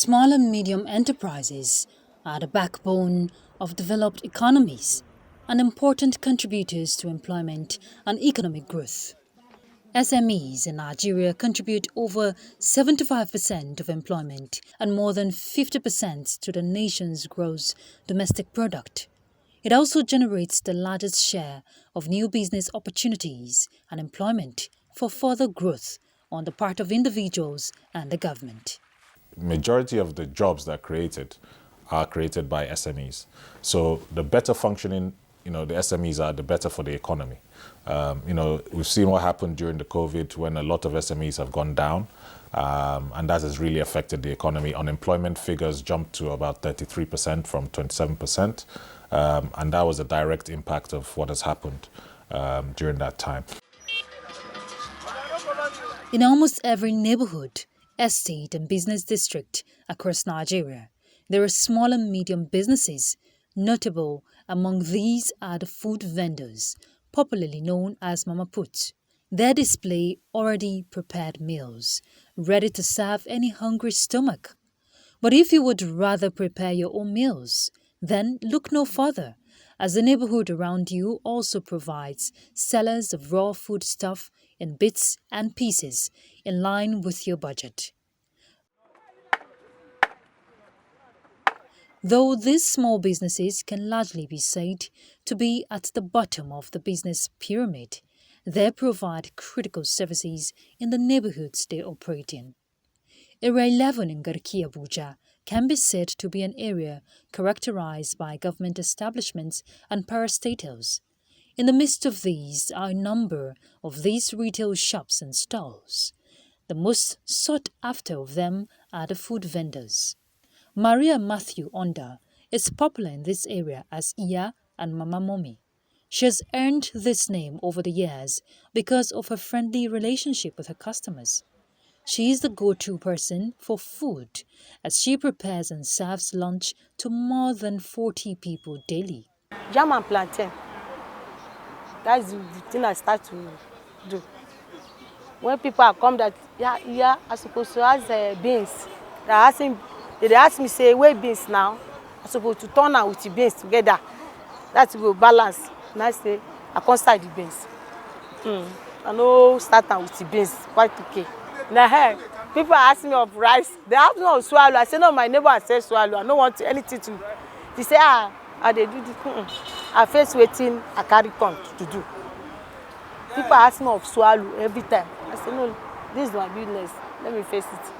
Small and medium enterprises are the backbone of developed economies and important contributors to employment and economic growth. SMEs in Nigeria contribute over 75% of employment and more than 50% to the nation's gross domestic product. It also generates the largest share of new business opportunities and employment for further growth on the part of individuals and the government. Majority of the jobs that are created by SMEs. So the better functioning, the SMEs are, the better for the economy. We've seen what happened during the COVID when a lot of SMEs have gone down, and that has really affected the economy. Unemployment figures jumped to about 33% from 27%, and that was a direct impact of what has happened during that time. In almost every neighborhood, estate and business district across Nigeria, there are small and medium businesses. Notable among these are the food vendors, popularly known as Mama Put. They display already prepared meals, ready to serve any hungry stomach. But if you would rather prepare your own meals, then look no further, as the neighborhood around you also provides sellers of raw food stuff in bits and pieces in line with your budget. Though these small businesses can largely be said to be at the bottom of the business pyramid, they provide critical services in the neighborhoods they operate in. Area 11 in Garki, Abuja can be said to be an area characterized by government establishments and parastatals. In the midst of these are a number of these retail shops and stalls. The most sought after of them are the food vendors. Maria Matthew Onda is popular in this area as Iya and Mama Mommy. She has earned this name over the years because of her friendly relationship with her customers. She is the go-to person for food as she prepares and serves lunch to more than 40 people daily. Jam and plantain. That's the thing I start to do. When people are come that, I'm supposed to ask beans. They ask me, say, where beans now? I'm supposed to turn out with the beans together. That will balance. And I say, I can't start the beans. I know start out with the beans, quite okay. Now, people are asking me of rice. They ask me of swallow. I say, no, my neighbor says swallow. I don't want anything to. They say, they do this. I face waiting, I carry on to do. People ask me of swallow every time. I say, no, this is my business. Let me face it.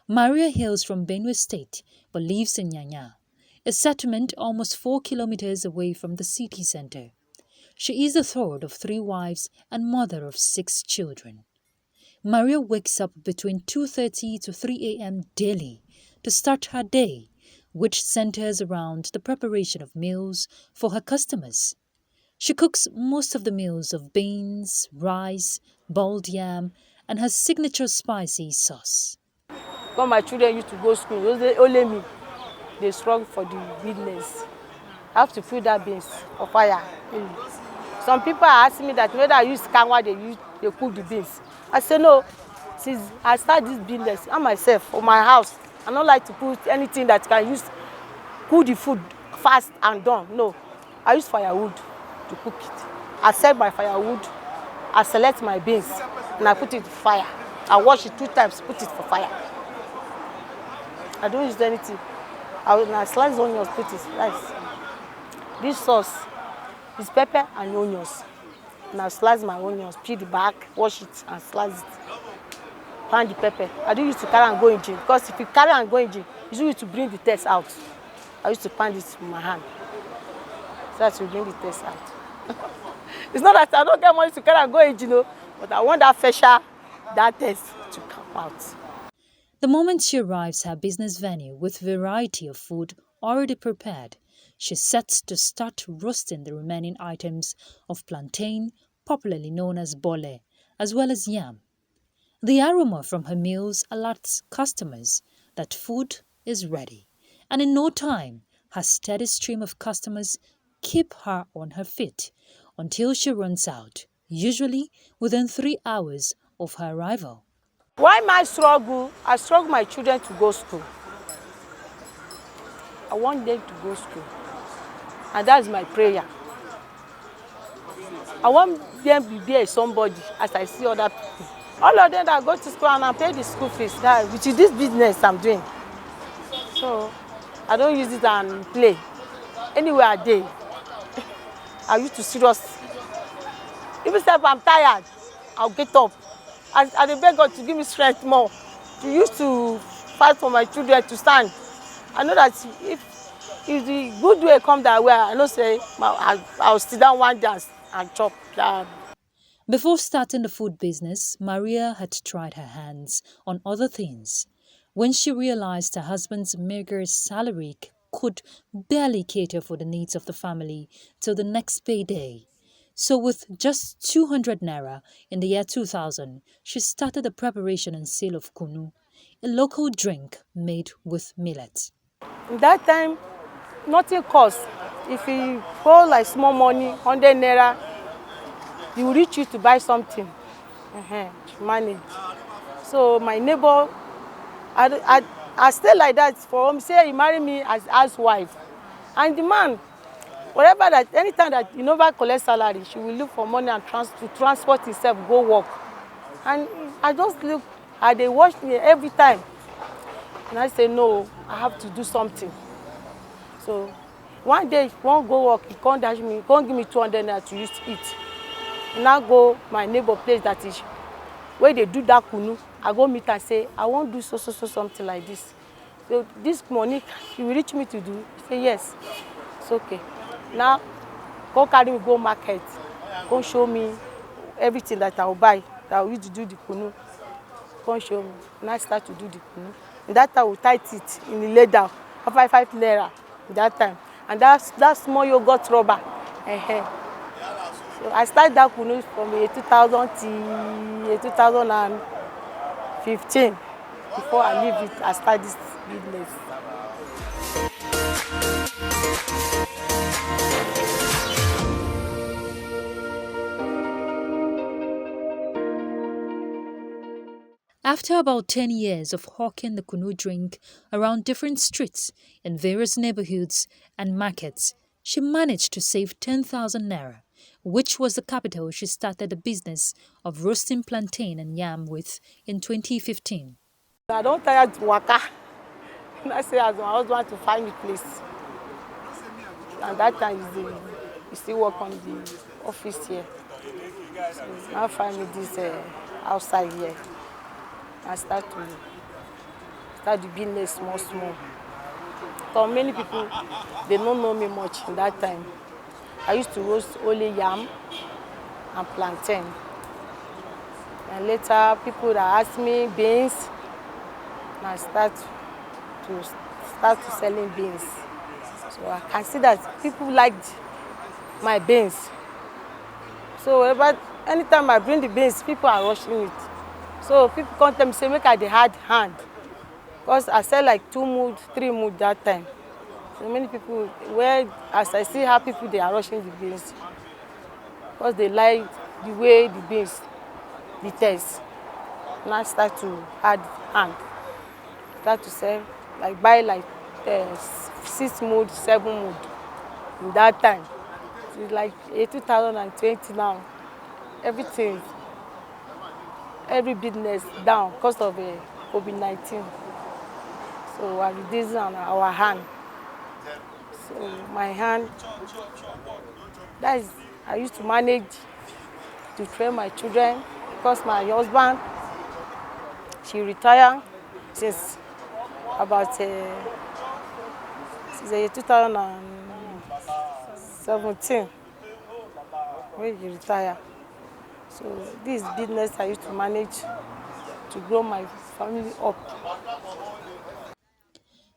Maria hails from Benue State but lives in Nyanya, a settlement almost 4 kilometers away from the city center. She is the third of 3 wives and mother of 6 children. Maria wakes up between 2:30 to 3 a.m. daily to start her day, which centers around the preparation of meals for her customers. She cooks most of the meals of beans, rice, boiled yam, and her signature spicy sauce. When my children used to go to school, only me, they struggle for the business. I have to fill that beans for fire. Some people are asking me that whether I use kanwa, they cook the beans. I say no. Since I start this business, I myself, for my house, I don't like to put anything that can use cook the food fast and done. No, I use firewood to cook it. I sell my firewood, I select my beans, and I put it in fire. I wash it 2 times, put it for fire. I don't use anything. I slice onions, put it nice. This sauce is pepper and onions. And I slice my onions, peel the back, wash it, and slice it. Pan the pepper. I don't use to carry and go in gin because if you carry and go in gin, you need to bring the taste out. I used to pan this with my hand so that you bring the taste out. It's not that I don't get money to carry and go in gin, but I want that fresher, that taste to come out. The moment she arrives at her business venue with a variety of food already prepared, she sets to start roasting the remaining items of plantain, popularly known as bole, as well as yam. The aroma from her meals alerts customers that food is ready, and in no time, her steady stream of customers keep her on her feet until she runs out, usually within 3 hours of her arrival. Why my struggle? I struggle my children to go to school. I want them to go to school. And that's my prayer. I want them to be somebody as I see other people. All of them that go to school and I pay the school fees, that which is this business I'm doing. So I don't use it and play. Anywhere I day, I used to serious. Even if I'm tired, I'll get up. I beg God to give me strength more. To use to fight for my children to stand. I know that if the good way come that way, I know say I'll sit down one day and chop. Before starting the food business, Maria had tried her hands on other things. When she realized her husband's meager salary could barely cater for the needs of the family till the next payday. So with just 200 naira in the year 2000, she started the preparation and sale of kunu, a local drink made with millet. In that time, nothing costs. If you go like small money, 100 naira, he will reach you to buy something. To manage. So my neighbor, I stay like that for him. Say he marry me as housewife, and the man, whatever that, anytime that he never collect salary, she will look for money and to transport himself go work. And I just look, they watch me every time, and I say no, I have to do something. So one day, he won't go work, he can't dash me, he can't give me 200 naira to use to eat. And I go my neighbor place that is where they do that kunu. I go meet and say, I won't do so something like this. So this money, you will reach me to do? He say yes, it's okay. Now, go carry me go market, go show me everything that I will buy, that I will use to do the kunu. Go show me. And I start to do the kunu. And that time we tight it in the leather, 5 naira that time. And that small yogurt rubber. So I started that kunu from 2000 to 2015. Before I leave it, I start this business. After about 10 years of hawking the kunu drink around different streets in various neighborhoods and markets, she managed to save 10,000 naira, which was the capital she started the business of roasting plantain and yam with in 2015. I don't tire to waka. I say as my husband to find me place. And that time he still work on the office here. So now find me this outside here. I start the business small. So many people, they don't know me much in that time. I used to roast only yam and plantain. And later, people that ask me beans, and I start to selling beans. So I can see that people liked my beans. So anytime I bring the beans, people are rushing it. So people come to me say make I the hard hand, because I sell like 2 mood, 3 mood that time. So many people, as I see how people they are rushing the beans, because they like the way the beans, the taste. And I start to hard hand, start to sell, like buy like 6 mood, 7 mood in that time. It's like 2020 now. Everything. Every business down because of COVID-19. So we're reducing on our hand. So my hand, that is, I used to manage to train my children because my husband, she retired since about since 2017 when he retired. So this business I used to manage to grow my family up.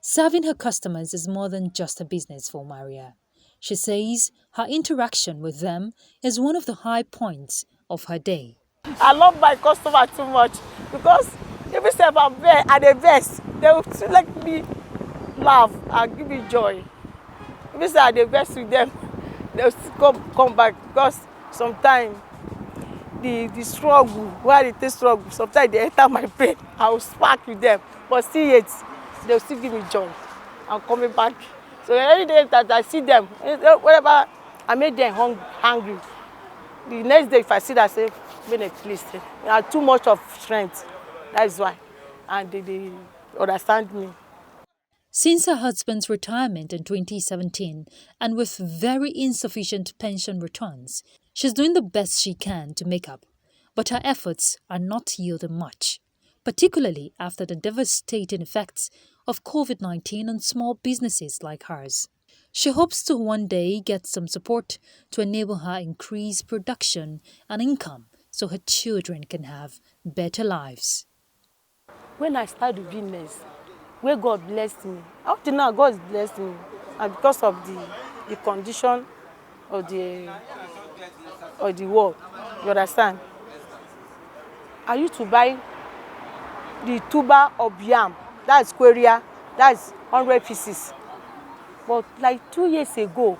Serving her customers is more than just a business for Maria. She says her interaction with them is one of the high points of her day. I love my customer too much because even if I'm there at the best, they will still let me laugh and give me joy. Even if I'm at the best with them, they will still come back because sometimes the struggle, where they take struggle, sometimes they enter my brain. I will spark with them, but still yet, they will still give me joy. I'm coming back So every day that I see them, whenever I make them hungry, the next day if I see that, I say, please, you have too much of strength. That is why. And they understand me. Since her husband's retirement in 2017 and with very insufficient pension returns, she's doing the best she can to make up. But her efforts are not yielding much, particularly after the devastating effects of COVID-19 on small businesses like hers. She hopes to one day get some support to enable her increase production and income so her children can have better lives. When I start the business, where God blessed me, up to now God has blessed me, and because of the condition of the world, you understand? I used to buy the tuber of yam, that's queria, that's 100 pieces. But like 2 years ago,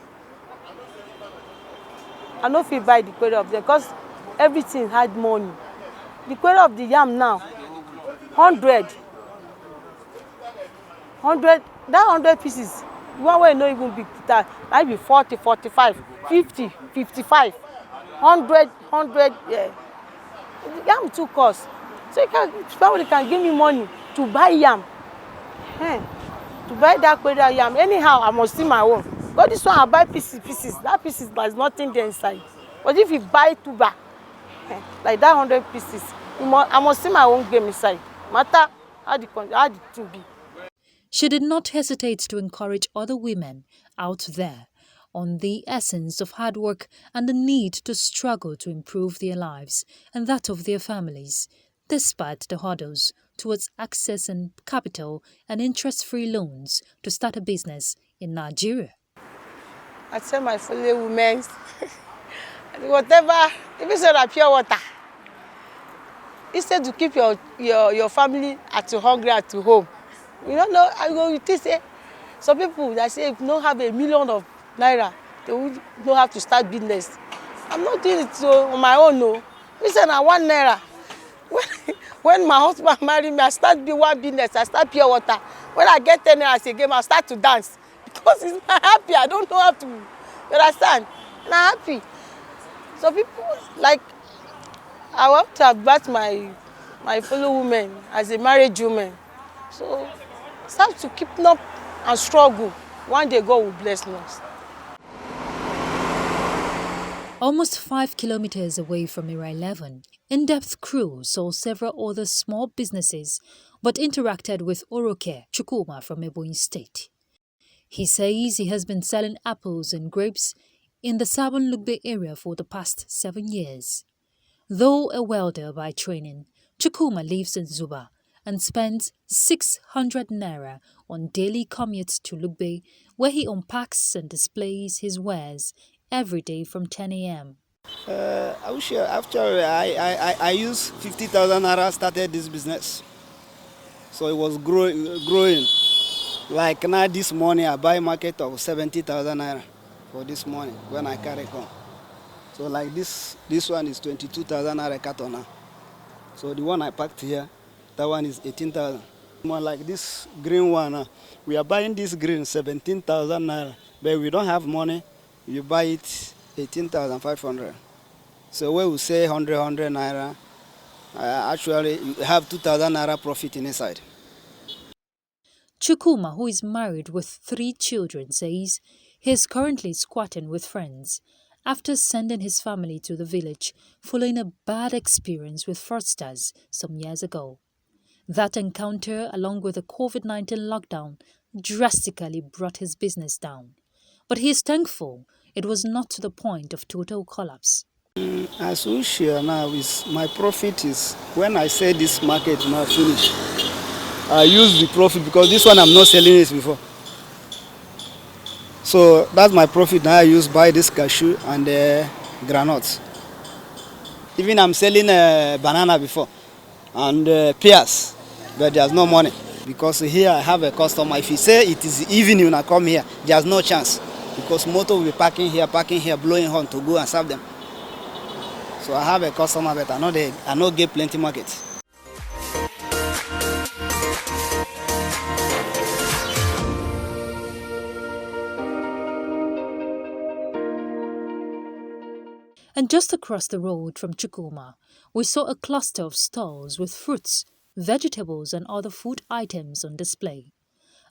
I no fit buy the queria of them because everything had money. The queria of the yam now, 100, that 100 pieces, the one wey no even big that might be 40, 45, 50, 55, 100, yeah. Yam too cost. So somebody can give me money to buy yam. To buy that queria yam. Anyhow, I must see my own. But this one I buy pieces. That pieces there's nothing there inside. But if you buy tuber, like that 100 pieces, I must see my own game inside. Matter how the thing be. She did not hesitate to encourage other women out there on the essence of hard work and the need to struggle to improve their lives and that of their families, despite the hurdles towards accessing capital and interest-free loans to start a business in Nigeria. I tell my fellow women, whatever, if you say that pure water, instead to keep your family hungry at home, you don't know, I go with this. Some people that say if you don't have $1 million naira, they will not have to start business. I'm not doing it on my own, no. Listen, I want naira. When my husband married me, I start one business, I start pure water. When I get 10 naira again, I start to dance. Because it's not happy, I don't know how to, you understand? Not happy. So people, like, I want to advise my fellow women as a married woman. So, start to keep up and struggle. One day God will bless us. Almost 5 kilometers away from Era 11, Indepth crew saw several other small businesses but interacted with Oroke Chukwuma from Ebonyi State. He says he has been selling apples and grapes in the Sabon Lugbe area for the past 7 years. Though a welder by training, Chukwuma lives in Zuba and spends 600 naira on daily commutes to Lugbe, where he unpacks and displays his wares every day from 10 a.m. I wish after I used 50,000 naira started this business, so it was growing. Like now this morning I buy market of 70,000 naira for this morning when I carry come. So like this one is 22,000 naira carton now. So the one I packed here, that one is 18,000. More like this green one, we are buying this green 17,000 naira, but we don't have money. You buy it 18,500. So when we say 100 naira, actually you have 2,000 naira profit inside. Chukwuma, who is married with 3 children, says he is currently squatting with friends after sending his family to the village following a bad experience with fraudsters some years ago. That encounter, along with the COVID-19 lockdown, drastically brought his business down. But he is thankful it was not to the point of total collapse. As we share now, my profit is, when I say this market now finish, I use the profit because this one I'm not selling it before. So that's my profit now. I use buy this cashew and granules. Even I'm selling banana before and pears, but there's no money because here I have a customer. If you say it is evening when I come here, there's no chance because motor will be parking here, blowing horn to go and serve them. So I have a customer, but I know get plenty markets. And just across the road from Chukuma, we saw a cluster of stalls with fruits, vegetables and other food items on display.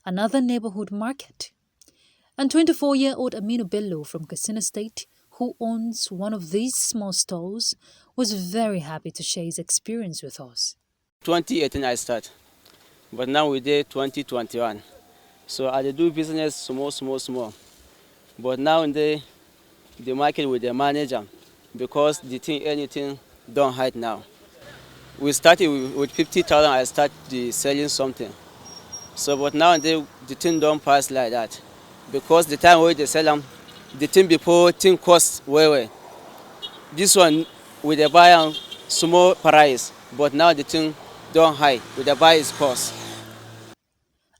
Another neighborhood market. And 24-year-old Aminu Bello from Katsina State, who owns one of these small stalls, was very happy to share his experience with us. 2018 I start, but now we did 2021. So I do business small. But now in the market with the manager, because the thing anything don't hide now. We started with 50,000. I start selling something. So but now the thing don't pass like that, because the time where they sell them, the thing before thing cost way. This one with the buy small price, but now the thing don't high with the buy is cost.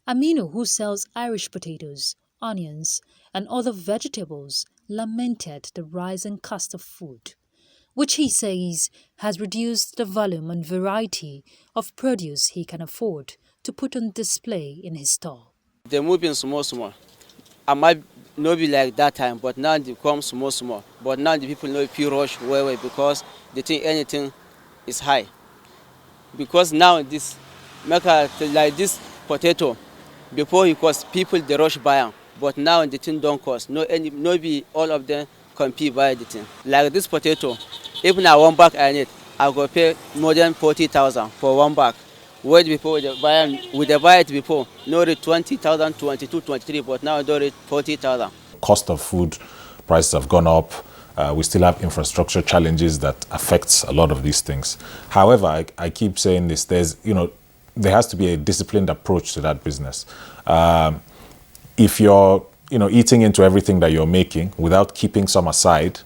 Aminu, who sells Irish potatoes, onions, and other vegetables, lamented the rising cost of food, which he says has reduced the volume and variety of produce he can afford to put on display in his stall. They're moving small. I might not be like that time, but now they come small. But now the people know if you rush way because they think anything is high. Because now this make like this potato, before it cost people they rush buy them, but now the thing don't cost. No be all of them compete buy the thing. Like this potato, even I 1 bag I need, I go pay more than 40,000 for 1 bag. Wait before the buy it before, no rate 20,000, 22, 23, but now they rate 40,000. Cost of food prices have gone up. We still have infrastructure challenges that affects a lot of these things. However, I keep saying this: there has to be a disciplined approach to that business. If you're eating into everything that you're making without keeping some aside,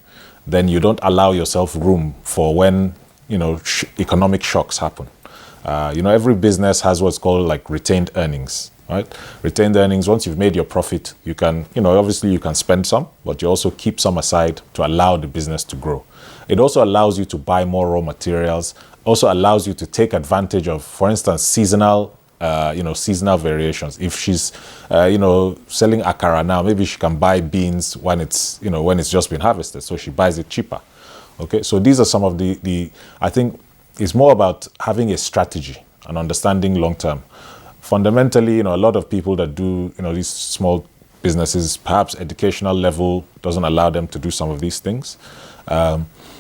then you don't allow yourself room for when economic shocks happen. Every business has what's called like retained earnings, right? Retained earnings, once you've made your profit, you can, obviously you can spend some, but you also keep some aside to allow the business to grow. It also allows you to buy more raw materials, also allows you to take advantage of, for instance, seasonal variations. If she's, selling akara now, maybe she can buy beans when it's just been harvested, so she buys it cheaper. Okay, so these are some of I think it's more about having a strategy and understanding long term. Fundamentally, a lot of people that do, these small businesses, perhaps educational level doesn't allow them to do some of these things.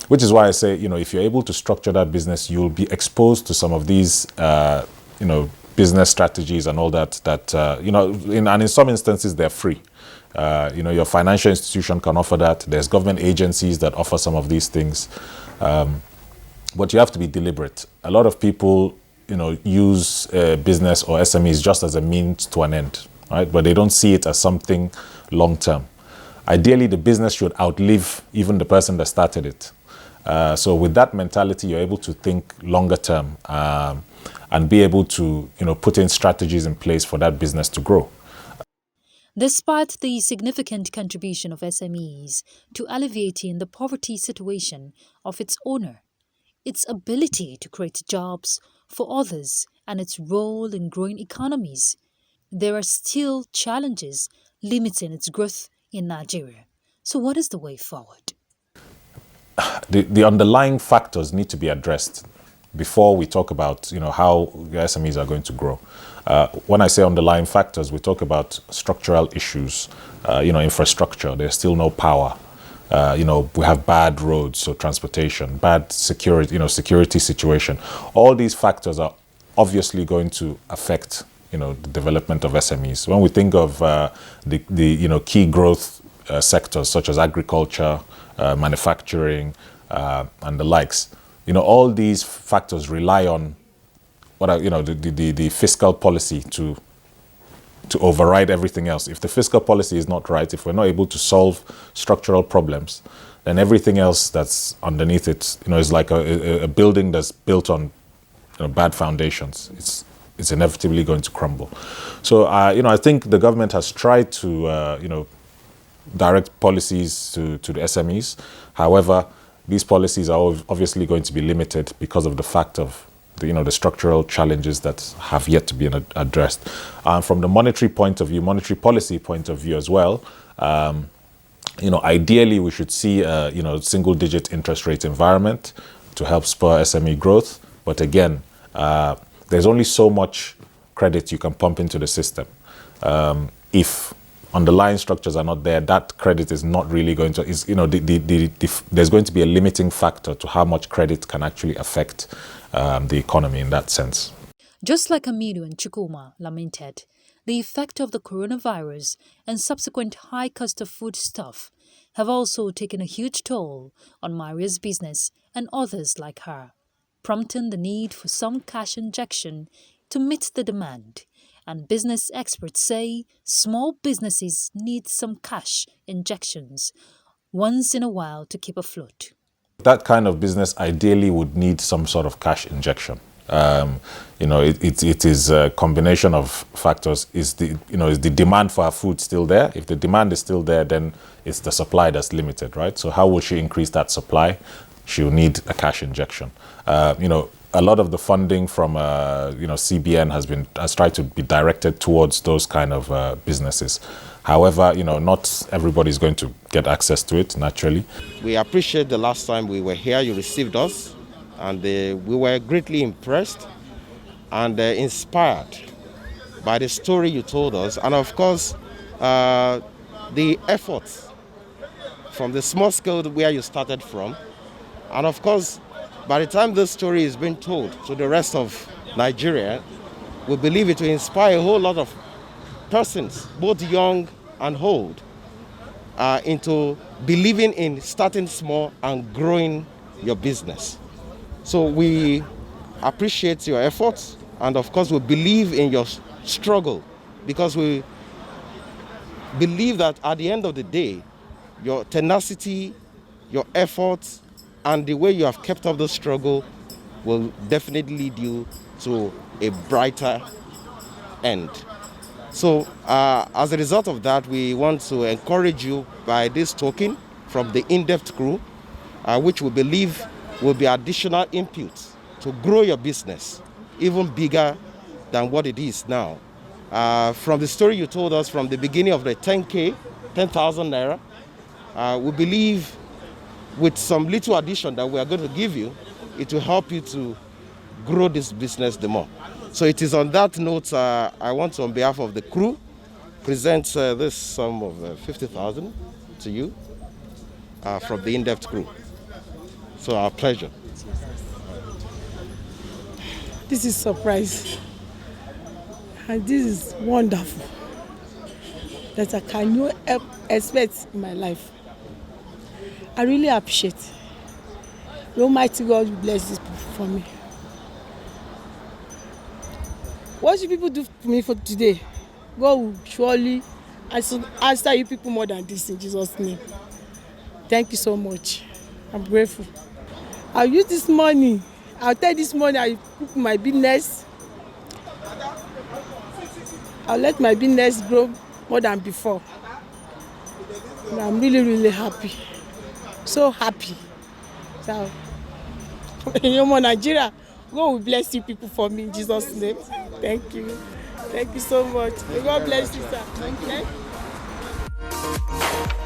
Which is why I say, if you're able to structure that business, you'll be exposed to some of these, business strategies and all that, and in some instances, they're free. Your financial institution can offer that. There's government agencies that offer some of these things. But you have to be deliberate. A lot of people, use business or SMEs just as a means to an end, right? But they don't see it as something long term. Ideally, the business should outlive even the person that started it. So with that mentality, you're able to think longer term and be able to, put in strategies in place for that business to grow. Despite the significant contribution of SMEs to alleviating the poverty situation of its owner, its ability to create jobs for others and its role in growing economies, there are still challenges limiting its growth in Nigeria. So what is the way forward? The underlying factors need to be addressed before we talk about how the SMEs are going to grow. When I say underlying factors, we talk about structural issues, infrastructure. There's still no power. We have bad roads, so transportation, bad security, security situation. All these factors are obviously going to affect, the development of SMEs. When we think of the key growth sectors such as agriculture, manufacturing, and the likes, all these factors rely on the fiscal policy to override everything else. If the fiscal policy is not right, if we're not able to solve structural problems, then everything else that's underneath it, is like a building that's built on bad foundations. It's inevitably going to crumble. So, I think the government has tried to, direct policies to the SMEs. However, these policies are obviously going to be limited because of the fact of the structural challenges that have yet to be addressed. From the monetary policy point of view as well, Ideally, we should see a single-digit interest rate environment to help spur SME growth. But again, there's only so much credit you can pump into the system. If underlying structures are not there, that credit is not really going to, there's going to be a limiting factor to how much credit can actually affect the economy in that sense. Just like Amidu and Chukuma lamented, the effect of the coronavirus and subsequent high cost of foodstuff have also taken a huge toll on Maria's business and others like her, prompting the need for some cash injection to meet the demand. And business experts say small businesses need some cash injections once in a while to keep afloat. That kind of business ideally would need some sort of cash injection. It is a combination of factors. Is the demand for our food still there? If the demand is still there, then it's the supply that's limited, right? So how will she increase that supply? She'll need a cash injection. A lot of the funding from CBN has tried to be directed towards those kind of businesses. However, not everybody is going to get access to it naturally. We appreciate the last time we were here, you received us, and we were greatly impressed and inspired by the story you told us, and of course, the efforts from the small scale where you started from, and of course, by the time this story is being told to the rest of Nigeria, we believe it will inspire a whole lot of persons, both young and old, into believing in starting small and growing your business. So we appreciate your efforts, and of course we believe in your struggle, because we believe that at the end of the day, your tenacity, your efforts, and the way you have kept up the struggle will definitely lead you to a brighter end. So as a result of that, we want to encourage you by this token from the Indepth crew, which we believe will be additional inputs to grow your business even bigger than what it is now. From the story you told us from the beginning of the 10,000 naira, we believe with some little addition that we are going to give you, it will help you to grow this business the more. So it is on that note, I want to, on behalf of the crew, present this sum of 50,000 to you from the Indepth crew. So our pleasure. This is a surprise, and this is wonderful that I cannot expect in my life. I really appreciate. The Almighty God will bless this people for me. What should people do for me for today? God will surely answer you people more than this in Jesus' name. Thank you so much. I'm grateful. I'll use this money. I'll take this money, I'll put my business. I'll let my business grow more than before. And I'm really, really happy. So happy. So, Nigeria, God will bless you people for me in Jesus' name. Thank you. Thank you so much. God bless you, sir. Thank you.